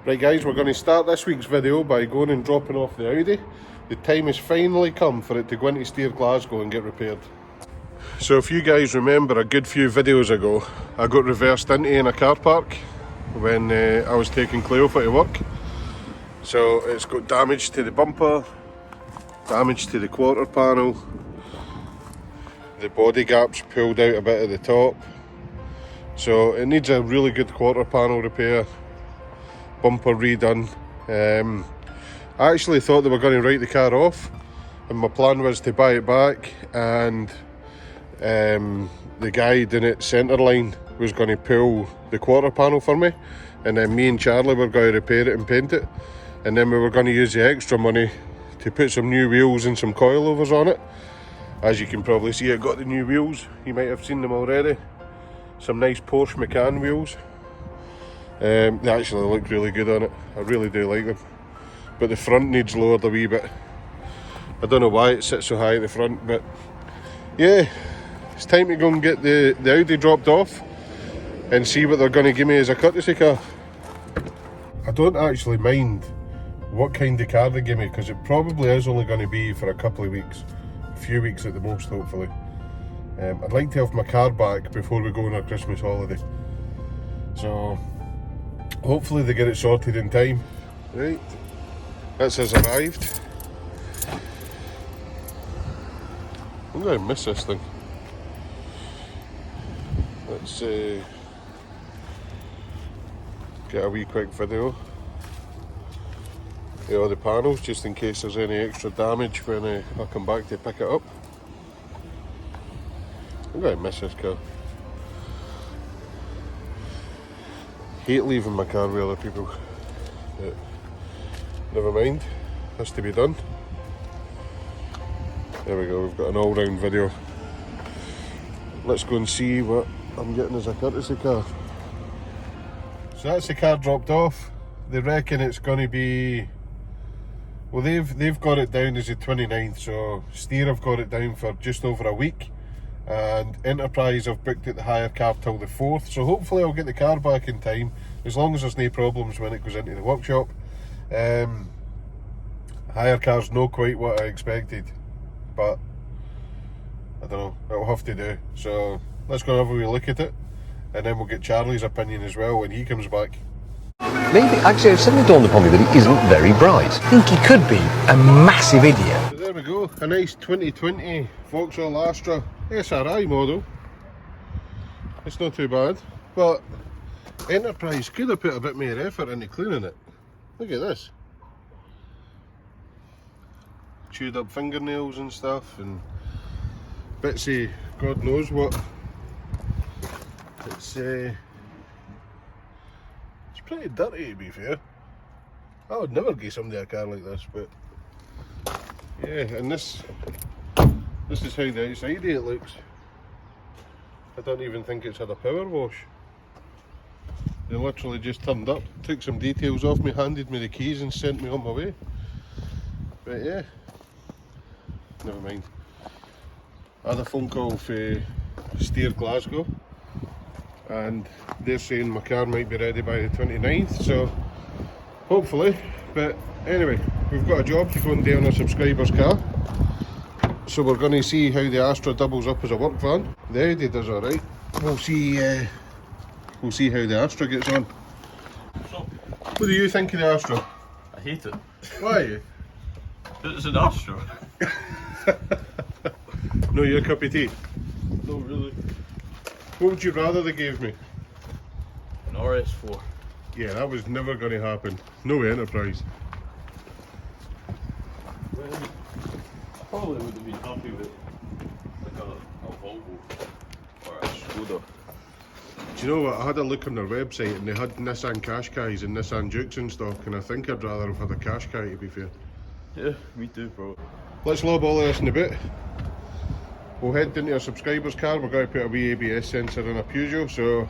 Right guys, we're going to start this week's video by going and dropping off the Audi. The time has finally come for it to go into Steer Glasgow and get repaired. So if you guys remember a good few videos ago, I got reversed into in a car park when I was taking Cleofa to work. So it's got damage to the bumper, damage to the quarter panel, the body gap's pulled out a bit at the top. So it needs a really good quarter panel repair, bumper redone. I actually thought they were going to write the car off, and my plan was to buy it back, and the guy down at Centreline was going to pull the quarter panel for me, and then me and Charlie were going to repair it and paint it, and then we were going to use the extra money to put some new wheels and some coilovers on it. As you can probably see, I got the new wheels. You might have seen them already. Some nice Porsche Macan wheels. They actually look really good on it. I really do like them. But the front needs lowered a wee bit. I don't know why it sits so high at the front, but yeah, it's time to go and get the Audi dropped off and see what they're going to give me as a courtesy car. I don't actually mind what kind of car they give me, because it probably is only going to be for a couple of weeks. A few weeks at the most, hopefully. I'd like to have my car back before we go on our Christmas holiday. So hopefully they get it sorted in time. Right, this has arrived. I'm going to miss this thing. Let's get a wee quick video of all the panels, just in case there's any extra damage when I come back to pick it up. I'm going to miss this car. Hate leaving my car with other people, but never mind, has to be done. There we go, we've got an all-round video. Let's go and see what I'm getting as a courtesy car. So that's the car dropped off. They reckon it's going to be, well, they've got it down as the 29th, so Steer have got it down for just over a week, and Enterprise have booked it the hire car till the 4th, so hopefully I'll get the car back in time, as long as there's no problems when it goes into the workshop. Hire car's not quite what I expected, but I don't know, it'll have to do. So let's go and have a wee look at it, and then we'll get Charlie's opinion as well when he comes back. Maybe, actually, it suddenly dawned upon me that he isn't very bright. I think he could be a massive idiot. So there we go, a nice 2020 Vauxhall Astra SRI model. It's not too bad, but Enterprise could have put a bit more effort into cleaning it. Look at this. Chewed up fingernails and stuff, and bits of God knows what. It's pretty dirty, to be fair. I would never give somebody a car like this, but yeah, and this is how the outside of it looks. I don't even think it's had a power wash. They literally just turned up, took some details off me, handed me the keys and sent me on my way. But yeah, never mind. I had a phone call for Steer Glasgow, and they're saying my car might be ready by the 29th, so hopefully. But anyway, we've got a job to go and do on a subscriber's car, so we're going to see how the Astra doubles up as a work van. The Audi does alright. We'll see how the Astra gets on. What do you think of the Astra? I hate it. Why? It's an Astra. No, your cup of tea. No, really. What would you rather they gave me? An RS4. Yeah, that was never going to happen. No Enterprise. Well, I probably would have been happy with like a Volvo or a Skoda. Do you know what? I had a look on their website and they had Nissan Qashqais and Nissan Jukes in stock, and I think I'd rather have had a Qashqai, to be fair. Yeah, me too, bro. Let's lob all of this in a bit. We'll head into our subscriber's car. We're going to put a wee ABS sensor in a Peugeot, so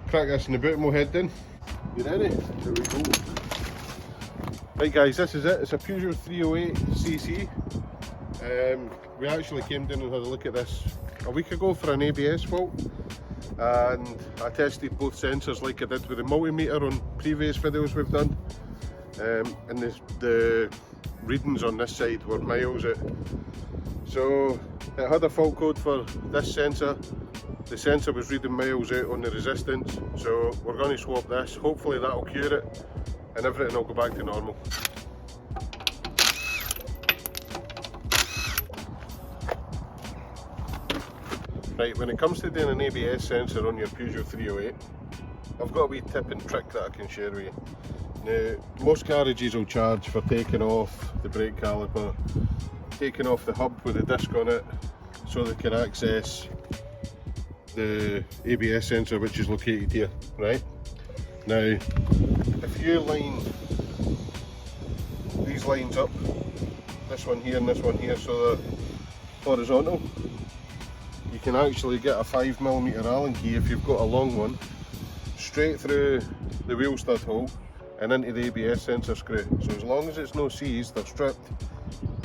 crack this in a bit and we'll head in. You ready? Here we go. Right guys, this is it. It's a Peugeot 308cc. We actually came down and had a look at this a week ago for an ABS fault, and I tested both sensors like I did with the multimeter on previous videos we've done, and the readings on this side were miles out. So it had a fault code for this sensor. The sensor was reading miles out on the resistance, so we're going to swap this. Hopefully that'll cure it and everything will go back to normal. Right, when it comes to doing an ABS sensor on your Peugeot 308, I've got a wee tip and trick that I can share with you. Now, most garages will charge for taking off the brake caliper, taking off the hub with the disc on it, so they can access the ABS sensor, which is located here, right? Now, if you line these lines up, this one here and this one here, so they're horizontal, you can actually get a 5mm Allen key if you've got a long one, straight through the wheel stud hole and into the ABS sensor screw. So as long as it's no C's, they're stripped,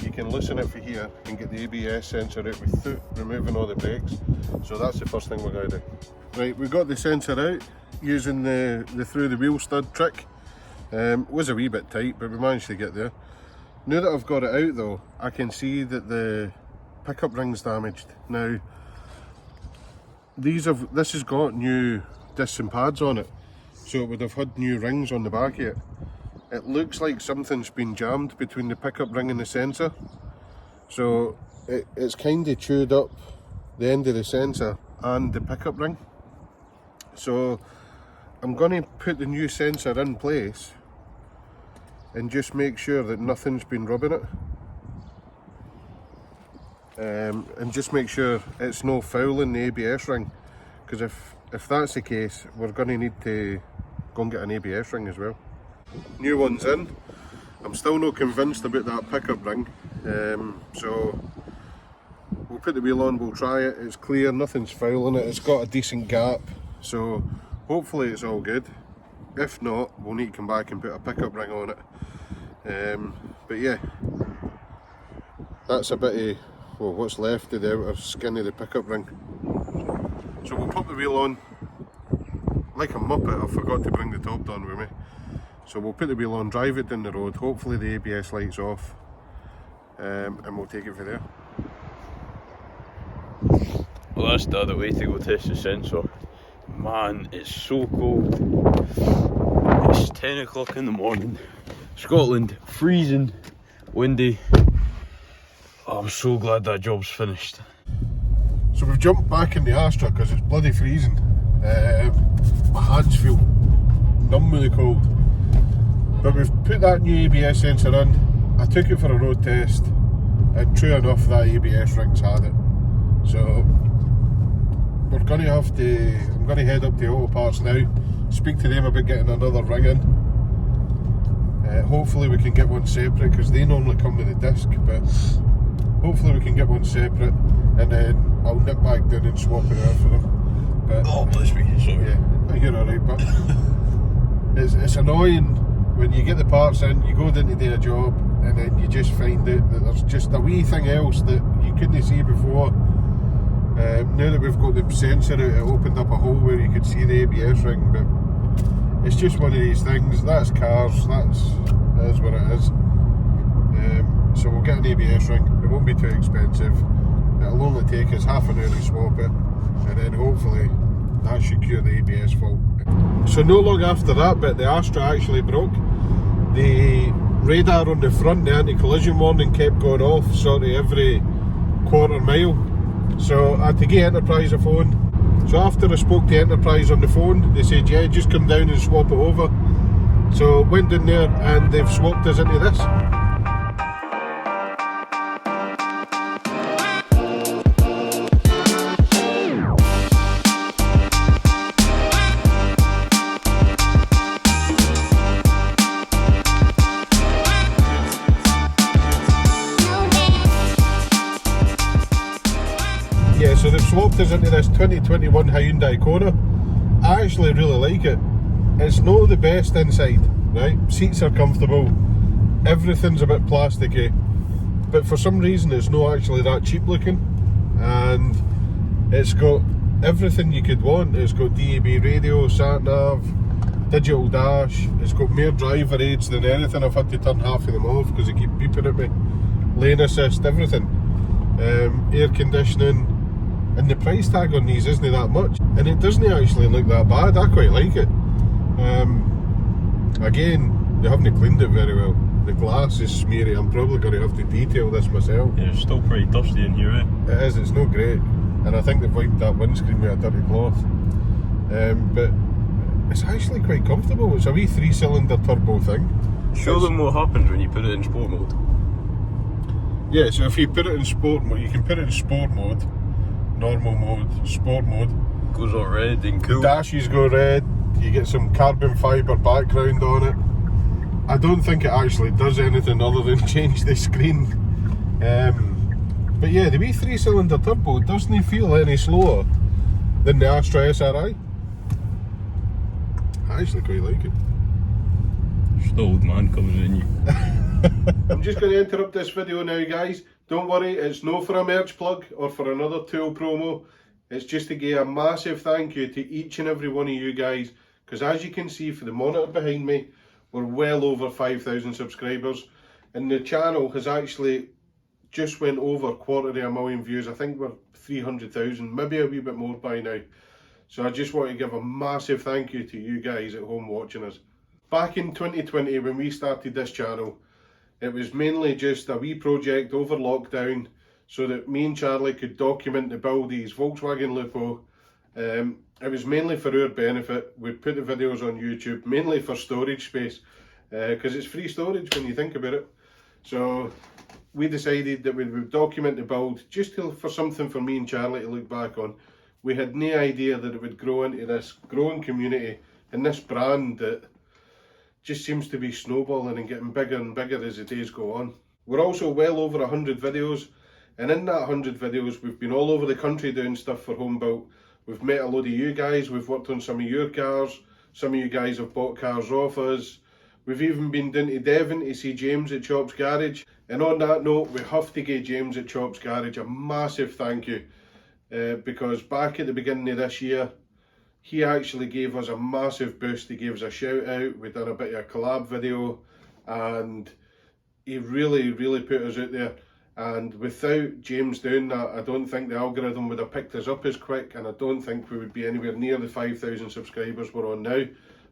you can loosen it for here and get the ABS sensor out without removing all the brakes. So that's the first thing we're going to do. Right, we got the sensor out using the through the wheel stud trick. Was a wee bit tight, but we managed to get there. Now that I've got it out though, I can see that the pickup ring's damaged. Now, this has got new discs and pads on it, so it would have had new rings on the back of it. It looks like something's been jammed between the pickup ring and the sensor, so it's kind of chewed up the end of the sensor and the pickup ring. So I'm going to put the new sensor in place and just make sure that nothing's been rubbing it, and just make sure it's no fouling the ABS ring, because if that's the case, we're going to need to go and get an ABS ring as well. New one's in. I'm still not convinced about that pickup ring, so we'll put the wheel on, we'll try it. It's clear, nothing's fouling it, it's got a decent gap, so hopefully it's all good. If not, we'll need to come back and put a pickup ring on it. But yeah, that's a bit of, well, what's left of the outer skin of the pickup ring. So we'll put the wheel on. Like a muppet, I forgot to bring the Topdon with me. So we'll put the wheel on, drive it down the road, hopefully the ABS light's off, and we'll take it from there. Well, that's the other way to go test the sensor. Man, it's so cold. It's 10 o'clock in the morning. Scotland, freezing, windy. Oh, I'm so glad that job's finished. So we've jumped back in the Astra because it's bloody freezing. My hands feel numb with the cold. But we've put that new ABS sensor in. I took it for a road test, and true enough, that ABS ring's had it. So we're going to have to, I'm going to head up to AUTOPARTS now, speak to them about getting another ring in. Hopefully we can get one separate, because they normally come with a disc, but hopefully we can get one separate, and then I'll nip back down and swap it out for them. But, Oh, bless me, sorry. yeah, you're alright, but it's annoying when you get the parts in, you go down to do a job, and then you just find out that there's just a wee thing else that you couldn't see before. Now that we've got the sensor out, it opened up a hole where you could see the ABS ring, but it's just one of these things. That's cars, that is what it is. So we'll get an ABS ring, it won't be too expensive, it'll only take us half an hour to swap it, and then hopefully that should cure the ABS fault. So no long after that bit, the Astra actually broke. The radar on the front, the anti-collision warning, kept going off sort of every quarter mile. So I had to give Enterprise a phone. So after I spoke to Enterprise on the phone, they said, yeah, just come down and swap it over. So went down there and they've swapped us into this. Yeah, so they've swapped us into this 2021 Hyundai Kona. I actually really like it. It's not the best inside, right? Seats are comfortable, everything's a bit plasticky, but for some reason it's not actually that cheap looking, and it's got everything you could want. It's got DAB radio, sat nav, digital dash. It's got more driver aids than anything. I've had to turn half of them off because they keep beeping at me. Lane assist, everything. Air conditioning. And the price tag on these isn't that much. And it doesn't actually look that bad. I quite like it. Again, they haven't cleaned it very well. The glass is smeary. I'm probably going to have to detail this myself. Yeah, it's still pretty dusty in here, eh? It is, it's not great. And I think they've wiped that windscreen with a dirty cloth. But it's actually quite comfortable. It's a wee 3-cylinder turbo thing. Show them what happens when you put it in sport mode. Yeah, so if you put it in sport mode, you can put it in sport mode, normal mode, sport mode. Goes all red and cool. Dashes go red, you get some carbon fibre background on it. I don't think it actually does anything other than change the screen. But yeah, the wee 3-cylinder turbo doesn't feel any slower than the Astra SRI. I actually quite like it. It's the old man coming in you. I'm just going to interrupt this video now, guys. Don't worry, it's no for a merch plug or for another tool promo. It's just to give a massive thank you to each and every one of you guys, because as you can see for the monitor behind me, we're well over 5,000 subscribers, and the channel has actually just went over 250,000 views. I think we're 300,000, maybe a wee bit more by now. So I just want to give a massive thank you to you guys at home watching us. Back in 2020 when we started this channel, it was mainly just a wee project over lockdown so that me and Charlie could document the build of these Volkswagen Lupo. It was mainly for our benefit. We'd put the videos on YouTube, mainly for storage space, because it's free storage when you think about it. So we decided that we would document the build just for something for me and Charlie to look back on. We had no idea that it would grow into this growing community and this brand that just seems to be snowballing and getting bigger and bigger as the days go on. We're also well over 100 videos, and in that 100 videos we've been all over the country doing stuff for Home Built. We've met a load of you guys, we've worked on some of your cars, some of you guys have bought cars off us. We've even been down to Devon to see James at Chop's Garage. And on that note, we have to give James at Chop's Garage a massive thank you, because back at the beginning of this year, he actually gave us a massive boost. He gave us a shout out. We done a bit of a collab video, and he really put us out there. And without James doing that, I don't think the algorithm would have picked us up as quick, and I don't think we would be anywhere near the 5,000 subscribers we're on now.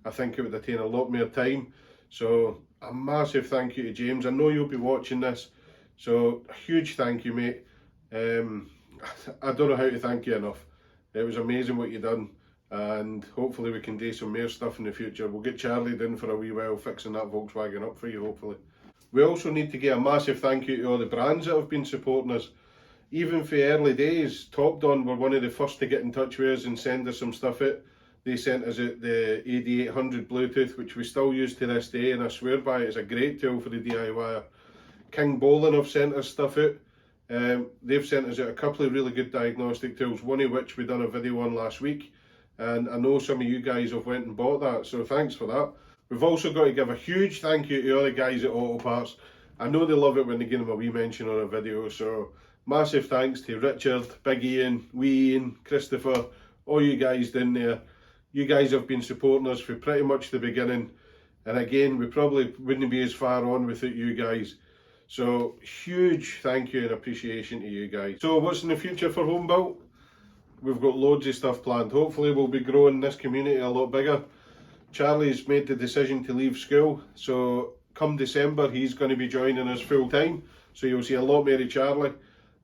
I think it would have taken a lot more time. So a massive thank you to James. I know you'll be watching this, so a huge thank you, mate. I don't know how to thank you enough. It was amazing what you done, and hopefully we can do some more stuff in the future. We'll get Charlie down for a wee while fixing that Volkswagen up for you, hopefully. We also need to give a massive thank you to all the brands that have been supporting us. Even for early days, Topdon were one of the first to get in touch with us and send us some stuff out. They sent us out the AD800 Bluetooth, which we still use to this day, and I swear by it, it's a great tool for the DIYer. KINGBOLEN have sent us stuff out. They've sent us out a couple of really good diagnostic tools, one of which we done a video on last week, and I know some of you guys have went and bought that, so thanks for that. We've also got to give a huge thank you to all the guys at AUTOPARTS. I know they love it when they give them a wee mention on a video, so massive thanks to Richard, Big Ian, Wee Ian, Christopher, all you guys down there. You guys have been supporting us for pretty much the beginning, and again, we probably wouldn't be as far on without you guys. So huge thank you and appreciation to you guys. So what's in the future for Home Built? We've got loads of stuff planned. Hopefully we'll be growing this community a lot bigger. Charlie's made the decision to leave school, so come December he's going to be joining us full time, so you'll see a lot more of Charlie.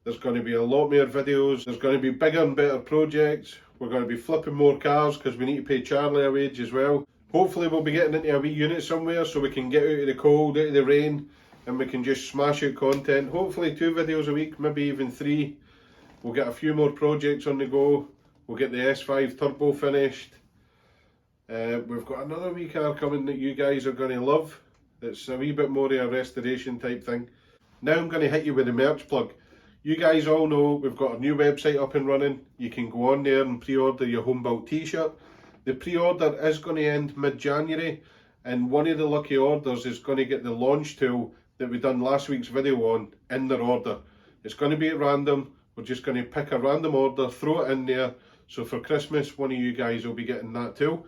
There's going to be a lot more videos, there's going to be bigger and better projects. We're going to be flipping more cars because we need to pay Charlie a wage as well. Hopefully we'll be getting into a wee unit somewhere so we can get out of the cold, out of the rain, and we can just smash out content. Hopefully 2 videos a week, maybe even 3. We'll get a few more projects on the go. We'll get the S5 Turbo finished. We've got another wee car coming that you guys are going to love. It's a wee bit more of a restoration type thing. Now I'm going to hit you with a merch plug. You guys all know we've got a new website up and running. You can go on there and pre-order your Home Built t-shirt. The pre-order is going to end mid-January, and one of the lucky orders is going to get the launch tool that we done last week's video on in their order. It's going to be at random. We're just going to pick a random order, throw it in there, So for Christmas, one of you guys will be getting that too.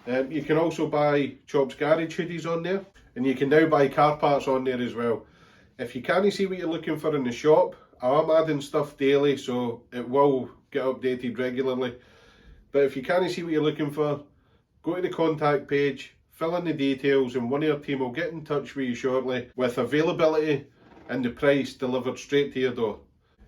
You can also buy Chop's Garage hoodies on there, and you can now buy car parts on there as well. If you can't see what you're looking for in the shop, I am adding stuff daily, so it will get updated regularly. But if you can't see what you're looking for, go to the contact page, fill in the details, and one of your team will get in touch with you shortly with availability and the price delivered straight to your door.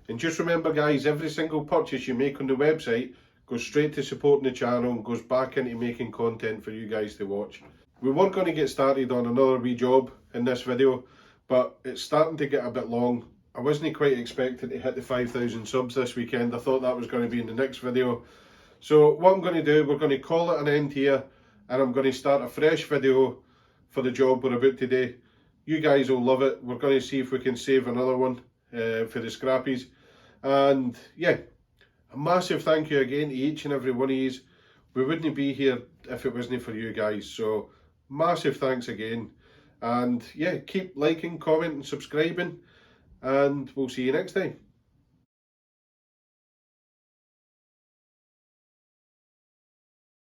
And just remember guys, every single purchase you make on the website goes straight to supporting the channel and goes back into making content for you guys to watch. We were going to get started on another wee job in this video, but it's starting to get a bit long. I wasn't quite expecting to hit the 5,000 subs this weekend. I thought that was going to be in the next video. So what I'm going to do, we're going to call it an end here, and I'm going to start a fresh video for the job we're about today. You guys will love it. We're going to see if we can save another one for the scrappies. And yeah, a massive thank you again to each and every one of you. We wouldn't be here if it wasn't for you guys. So massive thanks again. And yeah, keep liking, commenting, subscribing, and we'll see you next time.